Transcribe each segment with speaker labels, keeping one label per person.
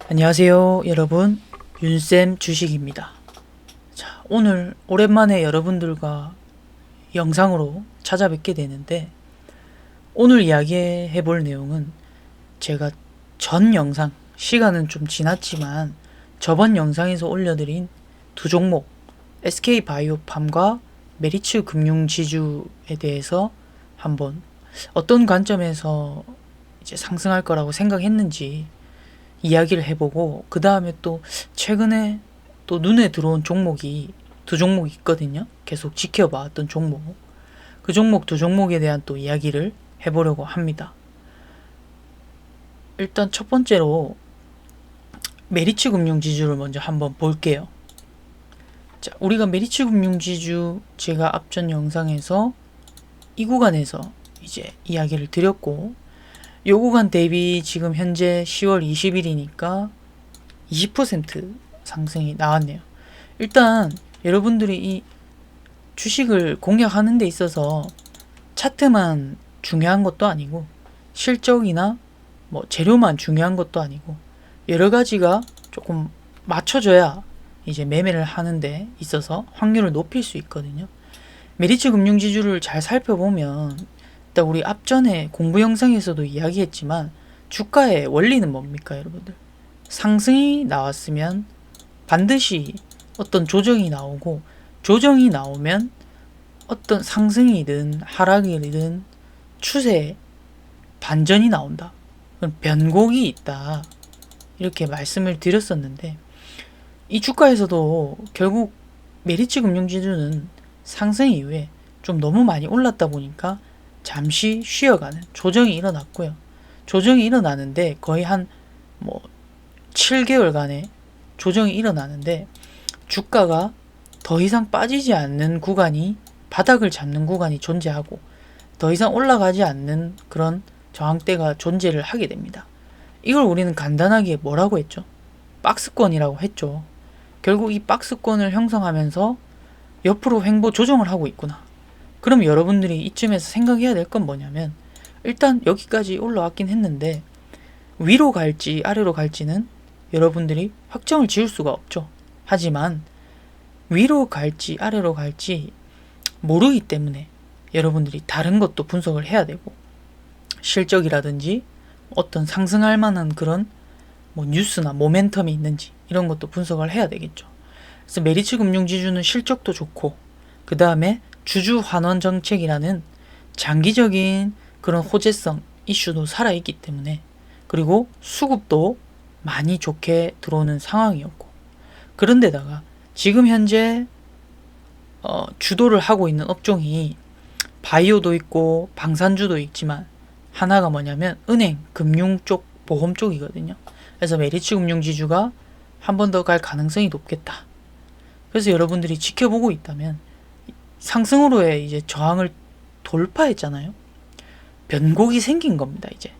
Speaker 1: 안녕하세요 여러분, 윤쌤 주식입니다. 자, 오늘 오랜만에 여러분들과 영상으로 찾아뵙게 되는데, 오늘 이야기해 볼 내용은 제가 전 영상, 시간은 좀 지났지만 저번 영상에서 올려드린 두 종목 SK바이오팜과 메리츠 금융지주에 대해서 한번 어떤 관점에서 이제 상승할 거라고 생각했는지 이야기를 해보고, 그 다음에 또 최근에 또 눈에 들어온 종목이 두 종목 있거든요. 계속 지켜봐왔던 종목. 그 종목 두 종목에 대한 또 이야기를 해보려고 합니다. 일단 첫 번째로 메리츠 금융지주를 먼저 한번 볼게요. 자, 우리가 메리츠 금융지주 제가 앞전 영상에서 이 구간에서 이제 이야기를 드렸고, 요 구간 대비 지금 현재 10월 20일이니까 20% 상승이 나왔네요. 일단 여러분들이 이 주식을 공략하는 데 있어서 차트만 중요한 것도 아니고, 실적이나 뭐 재료만 중요한 것도 아니고, 여러 가지가 조금 맞춰져야 이제 매매를 하는데 있어서 확률을 높일 수 있거든요. 메리츠 금융지주를 잘 살펴보면, 일단 우리 앞전에 공부 영상에서도 이야기했지만 주가의 원리는 뭡니까 여러분들? 상승이 나왔으면 반드시 어떤 조정이 나오고, 조정이 나오면 어떤 상승이든 하락이든 추세 반전이 나온다, 변곡이 있다, 이렇게 말씀을 드렸었는데, 이 주가에서도 결국 메리츠 금융지주는 상승 이후에 좀 너무 많이 올랐다 보니까 잠시 쉬어가는 조정이 일어났고요. 조정이 일어나는데 거의 한 7개월간의 조정이 일어나는데, 주가가 더 이상 빠지지 않는 구간이, 바닥을 잡는 구간이 존재하고 더 이상 올라가지 않는 그런 저항대가 존재를 하게 됩니다. 이걸 우리는 간단하게 뭐라고 했죠? 박스권이라고 했죠. 결국 이 박스권을 형성하면서 옆으로 횡보 조정을 하고 있구나. 그럼 여러분들이 이쯤에서 생각해야 될 건 뭐냐면, 일단 여기까지 올라왔긴 했는데 위로 갈지 아래로 갈지는 여러분들이 확정을 지을 수가 없죠. 하지만 위로 갈지 아래로 갈지 모르기 때문에 여러분들이 다른 것도 분석을 해야 되고, 실적이라든지 어떤 상승할 만한 그런 뉴스나 모멘텀이 있는지 이런 것도 분석을 해야 되겠죠. 그래서 메리츠 금융지주는 실적도 좋고, 그 다음에 주주 환원 정책이라는 장기적인 그런 호재성 이슈도 살아있기 때문에, 그리고 수급도 많이 좋게 들어오는 상황이었고, 그런데다가 지금 현재 주도를 하고 있는 업종이 바이오도 있고 방산주도 있지만, 하나가 뭐냐면 은행, 금융 쪽, 보험 쪽이거든요. 그래서 메리츠 금융지주가 한 번 더 갈 가능성이 높겠다. 그래서 여러분들이 지켜보고 있다면, 상승으로의 이제 저항을 돌파했잖아요. 변곡이 생긴 겁니다, 이제.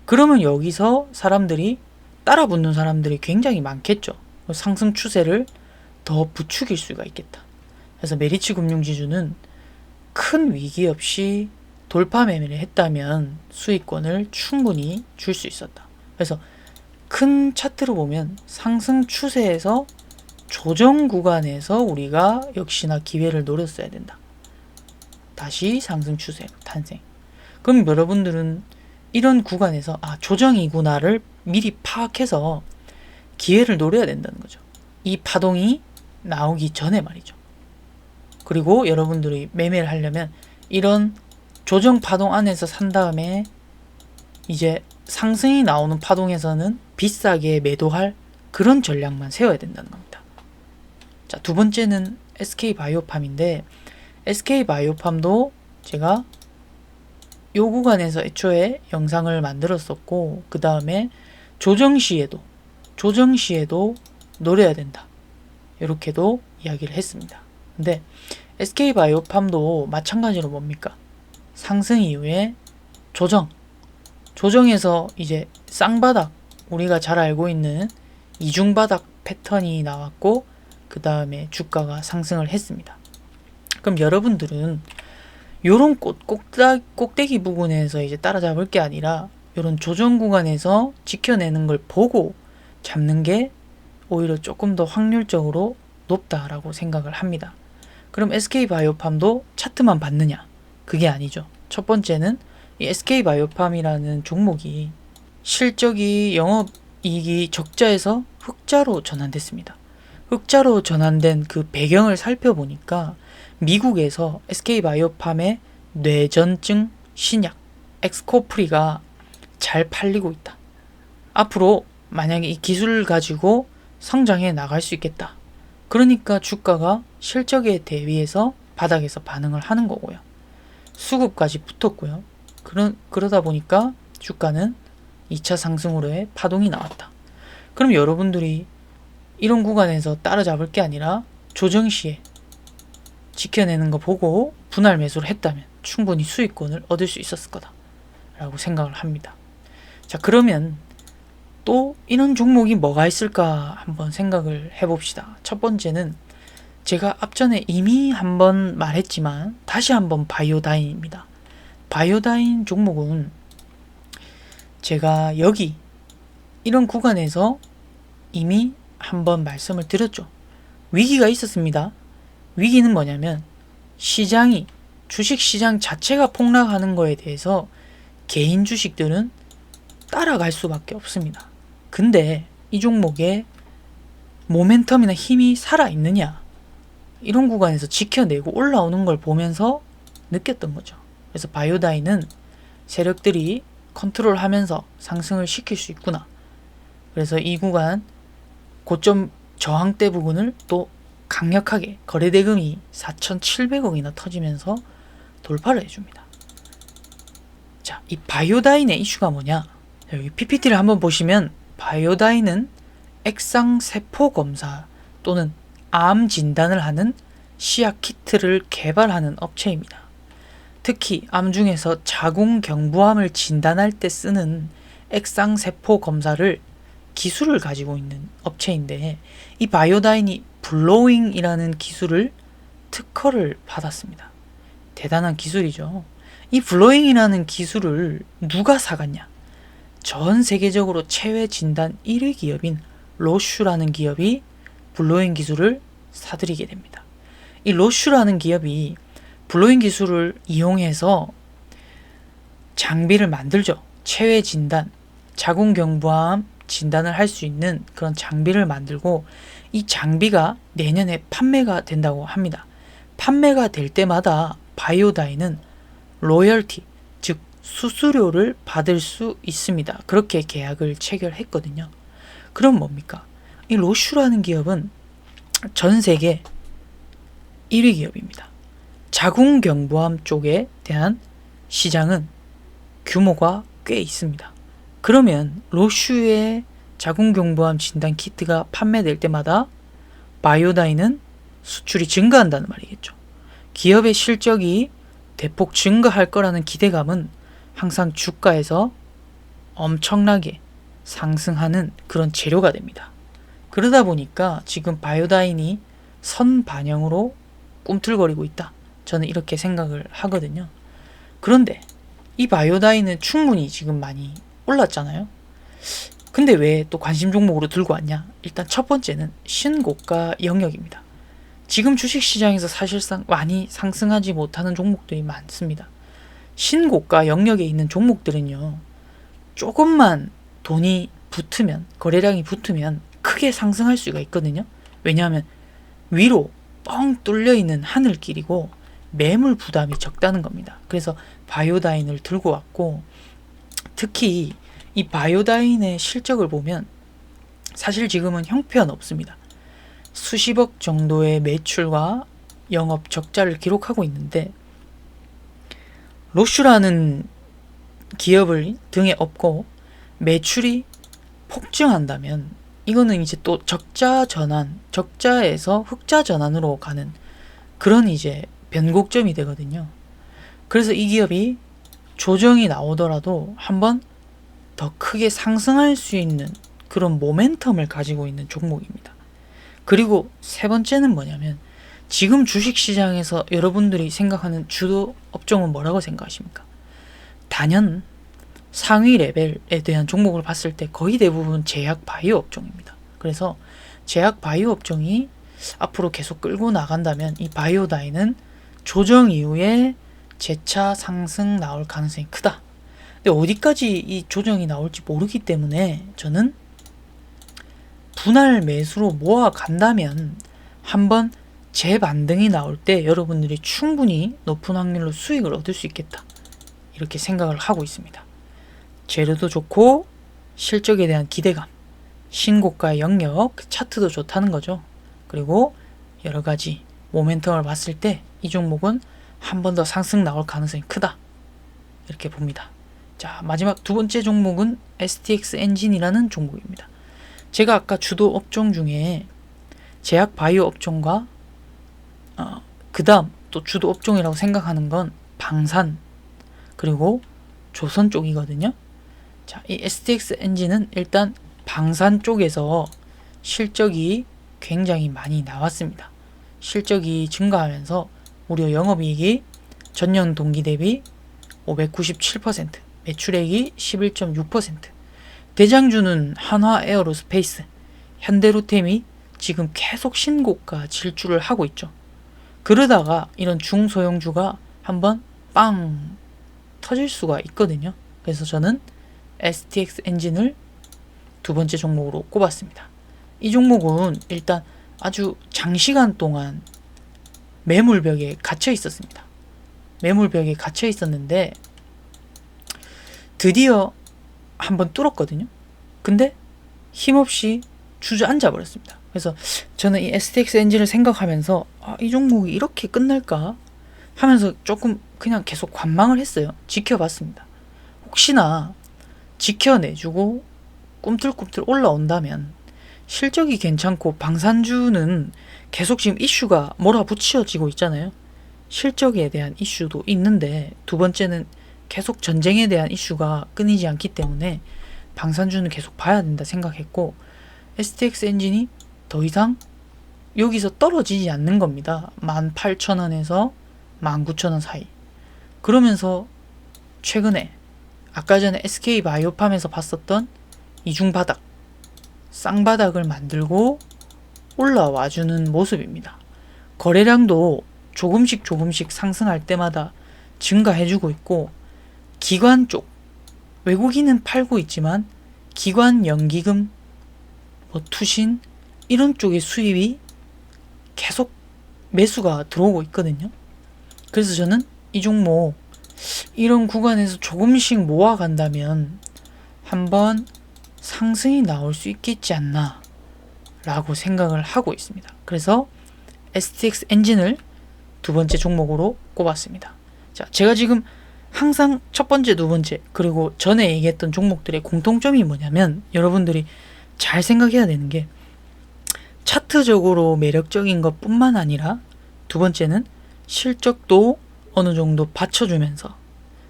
Speaker 1: 그러면 여기서 사람들이 따라붙는 사람들이 굉장히 많겠죠. 상승 추세를 더 부추길 수가 있겠다. 그래서 메리츠 금융지주는 큰 위기 없이 돌파 매매를 했다면 수익권을 충분히 줄 수 있었다. 그래서 큰 차트로 보면 상승 추세에서 조정 구간에서 우리가 역시나 기회를 노렸어야 된다. 다시 상승 추세 탄생. 그럼 여러분들은 이런 구간에서 조정이구나를 미리 파악해서 기회를 노려야 된다는 거죠. 이 파동이 나오기 전에 말이죠. 그리고 여러분들이 매매를 하려면 이런 조정 파동 안에서 산 다음에 이제 상승이 나오는 파동에서는 비싸게 매도할 그런 전략만 세워야 된다는 겁니다. 자, 두 번째는 SK바이오팜인데, SK바이오팜도 제가 요 구간에서 애초에 영상을 만들었었고, 그 다음에 조정 시에도 노려야 된다, 이렇게도 이야기를 했습니다. 근데 SK바이오팜도 마찬가지로 뭡니까? 상승 이후에 조정에서 이제 쌍바닥, 우리가 잘 알고 있는 이중바닥 패턴이 나왔고, 그 다음에 주가가 상승을 했습니다. 그럼 여러분들은 요런 꼭대기 부분에서 이제 따라잡을 게 아니라 요런 조정 구간에서 지켜내는 걸 보고 잡는 게 오히려 조금 더 확률적으로 높다라고 생각을 합니다. 그럼 SK바이오팜도 차트만 봤느냐? 그게 아니죠. 첫 번째는 이 SK바이오팜이라는 종목이 실적이 영업이익이 적자에서 흑자로 전환됐습니다. 흑자로 전환된 그 배경을 살펴보니까 미국에서 SK바이오팜의 뇌전증 신약 엑스코프리가 잘 팔리고 있다. 앞으로 만약에 이 기술을 가지고 성장해 나갈 수 있겠다. 그러니까 주가가 실적에 대비해서 바닥에서 반응을 하는 거고요. 수급까지 붙었고요. 그러다 보니까 주가는 2차 상승으로의 파동이 나왔다. 그럼 여러분들이 이런 구간에서 따라잡을 게 아니라 조정 시에 지켜내는 거 보고 분할 매수를 했다면 충분히 수익권을 얻을 수 있었을 거다 라고 생각을 합니다. 자, 그러면 또 이런 종목이 뭐가 있을까 한번 생각을 해봅시다. 첫 번째는 제가 앞전에 이미 한번 말했지만 다시 한번 바이오다인입니다. 바이오다인 종목은 제가 여기 이런 구간에서 이미 한번 말씀을 드렸죠. 위기가 있었습니다. 위기는 뭐냐면 시장이 주식시장 자체가 폭락하는 거에 대해서 개인 주식들은 따라갈 수밖에 없습니다. 근데 이 종목에 모멘텀이나 힘이 살아있느냐, 이런 구간에서 지켜내고 올라오는 걸 보면서 느꼈던 거죠. 그래서 바이오다인은 세력들이 컨트롤하면서 상승을 시킬 수 있구나. 그래서 이 구간 고점 저항대 부분을 또 강력하게 거래대금이 4,700억이나 터지면서 돌파를 해줍니다. 자, 이 바이오다인의 이슈가 뭐냐? 여기 PPT를 한번 보시면 바이오다인은 액상세포 검사 또는 암 진단을 하는 시약 키트를 개발하는 업체입니다. 특히 암 중에서 자궁경부암을 진단할 때 쓰는 액상세포 검사를 기술을 가지고 있는 업체인데, 이 바이오다인이 블로잉이라는 기술을 특허를 받았습니다. 대단한 기술이죠. 이 블로잉이라는 기술을 누가 사갔냐? 전 세계적으로 체외 진단 1위 기업인 로슈라는 기업이 블로잉 기술을 사들이게 됩니다. 이 로슈라는 기업이 블로잉 기술을 이용해서 장비를 만들죠. 체외 진단, 자궁경부암 진단을 할 수 있는 그런 장비를 만들고, 이 장비가 내년에 판매가 된다고 합니다. 판매가 될 때마다 바이오다인은 로열티, 즉 수수료를 받을 수 있습니다. 그렇게 계약을 체결했거든요. 그럼 뭡니까? 이 로슈라는 기업은 전 세계 1위 기업입니다. 자궁경부암 쪽에 대한 시장은 규모가 꽤 있습니다. 그러면 로슈의 자궁경부암 진단 키트가 판매될 때마다 바이오다인은 수출이 증가한다는 말이겠죠. 기업의 실적이 대폭 증가할 거라는 기대감은 항상 주가에서 엄청나게 상승하는 그런 재료가 됩니다. 그러다 보니까 지금 바이오다인이 선반영으로 꿈틀거리고 있다. 저는 이렇게 생각을 하거든요. 그런데 이 바이오다인은 충분히 지금 많이 올랐잖아요. 근데 왜 또 관심 종목으로 들고 왔냐? 일단 첫 번째는 신고가 영역입니다. 지금 주식시장에서 사실상 많이 상승하지 못하는 종목들이 많습니다. 신고가 영역에 있는 종목들은요, 조금만 돈이 붙으면, 거래량이 붙으면 크게 상승할 수가 있거든요. 왜냐하면 위로 뻥 뚫려 있는 하늘길이고 매물 부담이 적다는 겁니다. 그래서 바이오다인을 들고 왔고, 특히 이 바이오다인의 실적을 보면 사실 지금은 형편 없습니다. 수십억 정도의 매출과 영업 적자를 기록하고 있는데, 로슈라는 기업을 등에 업고 매출이 폭증한다면 이거는 이제 또 적자 전환, 적자에서 흑자 전환으로 가는 그런 이제 변곡점이 되거든요. 그래서 이 기업이 조정이 나오더라도 한번 더 크게 상승할 수 있는 그런 모멘텀을 가지고 있는 종목입니다. 그리고 세 번째는 뭐냐면, 지금 주식시장에서 여러분들이 생각하는 주도 업종은 뭐라고 생각하십니까? 단연 상위 레벨에 대한 종목을 봤을 때 거의 대부분 제약 바이오 업종입니다. 그래서 제약 바이오 업종이 앞으로 계속 끌고 나간다면 이 바이오다이는 조정 이후에 재차 상승 나올 가능성이 크다. 근데 어디까지 이 조정이 나올지 모르기 때문에 저는 분할 매수로 모아 간다면 한번 재반등이 나올 때 여러분들이 충분히 높은 확률로 수익을 얻을 수 있겠다. 이렇게 생각을 하고 있습니다. 재료도 좋고 실적에 대한 기대감, 신고가의 영역, 차트도 좋다는 거죠. 그리고 여러 가지 모멘텀을 봤을 때 이 종목은 한 번 더 상승 나올 가능성이 크다. 이렇게 봅니다. 자, 마지막 두 번째 종목은 STX 엔진이라는 종목입니다. 제가 아까 주도 업종 중에 제약 바이오 업종과 그 다음 또 주도 업종이라고 생각하는 건 방산 그리고 조선 쪽이거든요. 자, 이 STX 엔진은 일단 방산 쪽에서 실적이 굉장히 많이 나왔습니다. 실적이 증가하면서 무려 영업이익이 전년 동기 대비 597%, 매출액이 11.6%, 대장주는 한화 에어로스페이스, 현대로템이 지금 계속 신고가 질주를 하고 있죠. 그러다가 이런 중소형주가 한번 빵 터질 수가 있거든요. 그래서 저는 STX 엔진을 두 번째 종목으로 꼽았습니다. 이 종목은 일단 아주 장시간 동안 매물벽에 갇혀 있었습니다. 매물벽에 갇혀 있었는데 드디어 한번 뚫었거든요. 근데 힘없이 주저앉아 버렸습니다. 그래서 저는 이 STX 엔진을 생각하면서 이 종목이 이렇게 끝날까 하면서 조금 그냥 계속 관망을 했어요. 지켜봤습니다. 혹시나 지켜내주고 꿈틀꿈틀 올라온다면 실적이 괜찮고 방산주는 계속 지금 이슈가 몰아붙여지고 있잖아요. 실적에 대한 이슈도 있는데 두 번째는 계속 전쟁에 대한 이슈가 끊이지 않기 때문에 방산주는 계속 봐야 된다 생각했고 STX 엔진이 더 이상 여기서 떨어지지 않는 겁니다. 18,000원에서 19,000원 사이. 그러면서 최근에 아까 전에 SK바이오팜에서 봤었던 이중바닥, 쌍바닥을 만들고 올라와주는 모습입니다. 거래량도 조금씩 상승할 때마다 증가해주고 있고 기관 쪽, 외국인은 팔고 있지만 기관 연기금, 투신 이런 쪽의 수입이 계속 매수가 들어오고 있거든요. 그래서 저는 이 종목 이런 구간에서 조금씩 모아간다면 한번 상승이 나올 수 있겠지 않나 라고 생각을 하고 있습니다. 그래서 STX 엔진을 두 번째 종목으로 꼽았습니다. 자, 제가 지금 항상 첫 번째, 두 번째 그리고 전에 얘기했던 종목들의 공통점이 뭐냐면 여러분들이 잘 생각해야 되는 게 차트적으로 매력적인 것 뿐만 아니라 두 번째는 실적도 어느 정도 받쳐주면서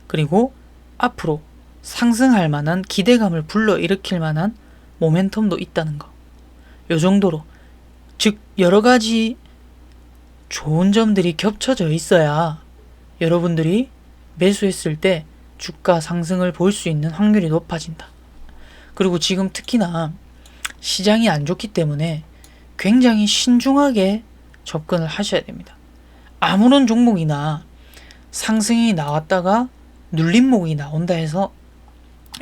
Speaker 1: 그리고 앞으로 상승할 만한 기대감을 불러일으킬 만한 모멘텀도 있다는 거. 요 정도로 즉 여러 가지 좋은 점들이 겹쳐져 있어야 여러분들이 매수했을 때 주가 상승을 볼 수 있는 확률이 높아진다. 그리고 지금 특히나 시장이 안 좋기 때문에 굉장히 신중하게 접근을 하셔야 됩니다. 아무런 종목이나 상승이 나왔다가 눌림목이 나온다 해서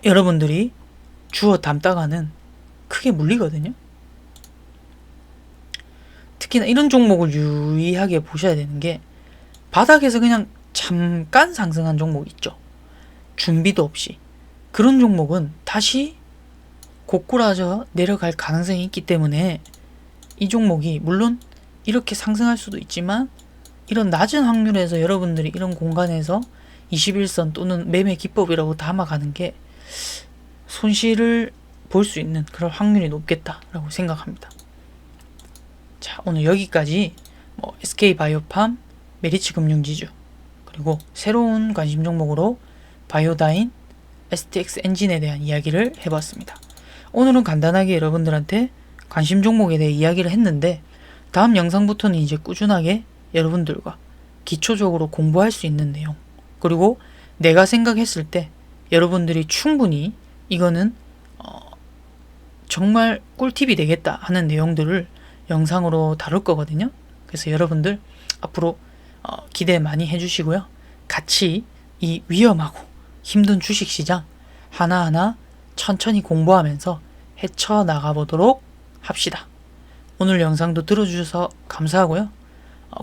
Speaker 1: 여러분들이 주워 담다가는 크게 물리거든요. 특히나 이런 종목을 유의하게 보셔야 되는 게 바닥에서 그냥 잠깐 상승한 종목 있죠. 준비도 없이. 그런 종목은 다시 고꾸라져 내려갈 가능성이 있기 때문에 이 종목이 물론 이렇게 상승할 수도 있지만 이런 낮은 확률에서 여러분들이 이런 공간에서 21선 또는 매매 기법이라고 담아가는 게 손실을 볼 수 있는 그런 확률이 높겠다라고 생각합니다. 자, 오늘 여기까지 SK바이오팜, 메리츠금융지주 그리고 새로운 관심 종목으로 바이오다인, STX 엔진에 대한 이야기를 해봤습니다. 오늘은 간단하게 여러분들한테 관심 종목에 대해 이야기를 했는데 다음 영상부터는 이제 꾸준하게 여러분들과 기초적으로 공부할 수 있는 내용 그리고 내가 생각했을 때 여러분들이 충분히 이거는 정말 꿀팁이 되겠다 하는 내용들을 영상으로 다룰 거거든요. 그래서 여러분들 앞으로 기대 많이 해주시고요. 같이 이 위험하고 힘든 주식시장 하나하나 천천히 공부하면서 헤쳐나가 보도록 합시다. 오늘 영상도 들어주셔서 감사하고요.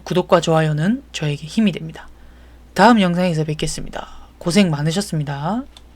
Speaker 1: 구독과 좋아요는 저에게 힘이 됩니다. 다음 영상에서 뵙겠습니다. 고생 많으셨습니다.